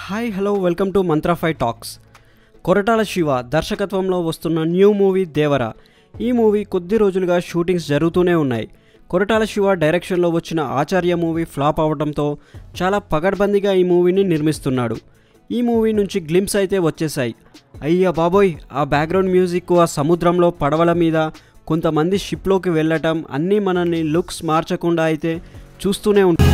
Hi hello welcome to Mantrafy talks. Koratala Siva దర్శకత్వంలో వస్తున్న new movie దేవర. ఈ మూవీ కొద్ది రోజులుగా షూటింగ్స్ జరుగుతూనే ఉన్నాయి. కొరటాల శివ డైరెక్షన్లో వచ్చిన ఆచార్య మూవీ ఫ్లాప్ అవడంతో చాలా పగడ్బందీగా ఈ మూవీని నిర్మిస్తున్నాడు. ఈ మూవీ నుంచి గ్లింప్స్ అయితే వచ్చేసాయి. అయ్యా బాబోయ్, ఆ బ్యాక్గ్రౌండ్ మ్యూజిక్, ఆ సముద్రంలో పడవల మీద కొంతమంది షిప్లోకి వెళ్ళటం అన్నీ మనల్ని లుక్స్ మార్చకుండా అయితే చూస్తూనే ఉంటాయి.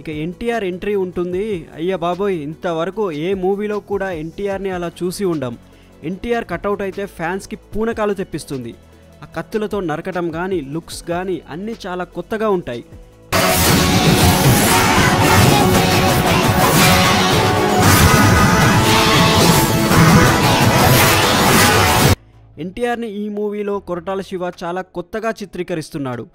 ఇక ఎన్టీఆర్ ఎంట్రీ ఉంటుంది. అయ్యా బాబోయ్, ఇంతవరకు ఏ మూవీలో కూడా ఎన్టీఆర్ని అలా చూసి ఉండం. ఎన్టీఆర్ కటౌట్ అయితే ఫ్యాన్స్కి పూనకాలు తెప్పిస్తుంది. ఆ కత్తులతో నరకటం కానీ, లుక్స్ కానీ అన్నీ చాలా కొత్తగా ఉంటాయి. ఎన్టీఆర్ని ఈ మూవీలో కొరటాల శివ చాలా కొత్తగా చిత్రీకరిస్తున్నాడు.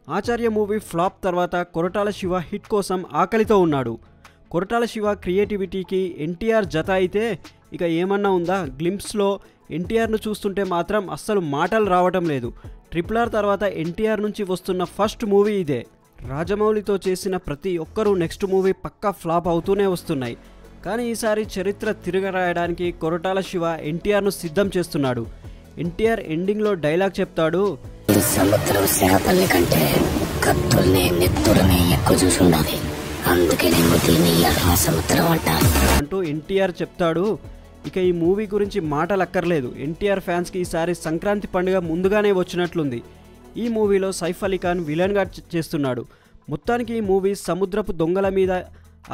ఆచార్య మూవీ ఫ్లాప్ తర్వాత కొరటాల శివ హిట్ కోసం ఆకలితో ఉన్నాడు. కొరటాల శివ క్రియేటివిటీకి ఎన్టీఆర్ జత అయితే ఇక ఏమన్నా ఉందా? గ్లింప్స్లో ఎన్టీఆర్ను చూస్తుంటే మాత్రం అస్సలు మాటలు రావటం లేదు. RRR తర్వాత ఎన్టీఆర్ నుంచి వస్తున్న ఫస్ట్ మూవీ ఇదే. రాజమౌళితో చేసిన ప్రతి ఒక్కరూ నెక్స్ట్ మూవీ పక్కా ఫ్లాప్ అవుతూనే వస్తున్నాయి. కానీ ఈసారి చరిత్ర తిరగరాయడానికి కొరటాల శివ ఎన్టీఆర్ను సిద్ధం చేస్తున్నాడు. ఎన్టీఆర్ ఎండింగ్లో డైలాగ్ చెప్తాడు, సముద్రం చేపల్ని కంటే కత్తుల్ని నెత్తుల్ని ఎక్కువ చూసుండాలి, అందుకే నేను దీన్ని సముద్రం అంటాను అంటూ ఎన్టీఆర్ చెప్తాడు. ఇక ఈ మూవీ గురించి మాటలక్కర్లేదు. ఎన్టీఆర్ ఫ్యాన్స్కి ఈసారి సంక్రాంతి పండుగ ముందుగానే వచ్చినట్లుంది. ఈ మూవీలో సైఫ్ అలీ ఖాన్ విలన్గా చేస్తున్నాడు. మొత్తానికి ఈ మూవీ సముద్రపు దొంగల మీద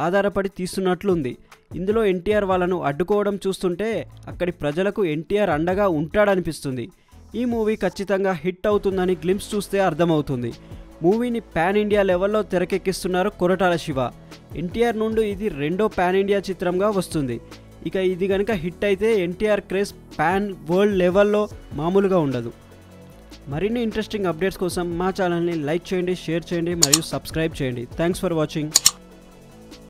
ఆధారపడి తీస్తున్నట్లుంది. ఇందులో ఎన్టీఆర్ వాళ్ళను అడ్డుకోవడం చూస్తుంటే అక్కడి ప్రజలకు ఎన్టీఆర్ అండగా ఉంటాడనిపిస్తుంది. ఈ మూవీ ఖచ్చితంగా హిట్ అవుతుందని గ్లింప్స్ చూస్తే అర్థమవుతుంది. మూవీని పాన్ ఇండియా లెవెల్లో తెరకెక్కిస్తున్నారు కొరటాల శివ. ఎన్టీఆర్ నుండి ఇది రెండో పాన్ ఇండియా చిత్రంగా వస్తుంది. ఇక ఇది కనుక హిట్ అయితే ఎన్టీఆర్ క్రేజ్ పాన్ వరల్డ్ లెవెల్లో మామూలుగా ఉండదు. మరిన్ని ఇంట్రెస్టింగ్ అప్డేట్స్ కోసం మా ఛానల్ని లైక్ చేయండి, షేర్ చేయండి మరియు సబ్స్క్రైబ్ చేయండి. Thanks for watching.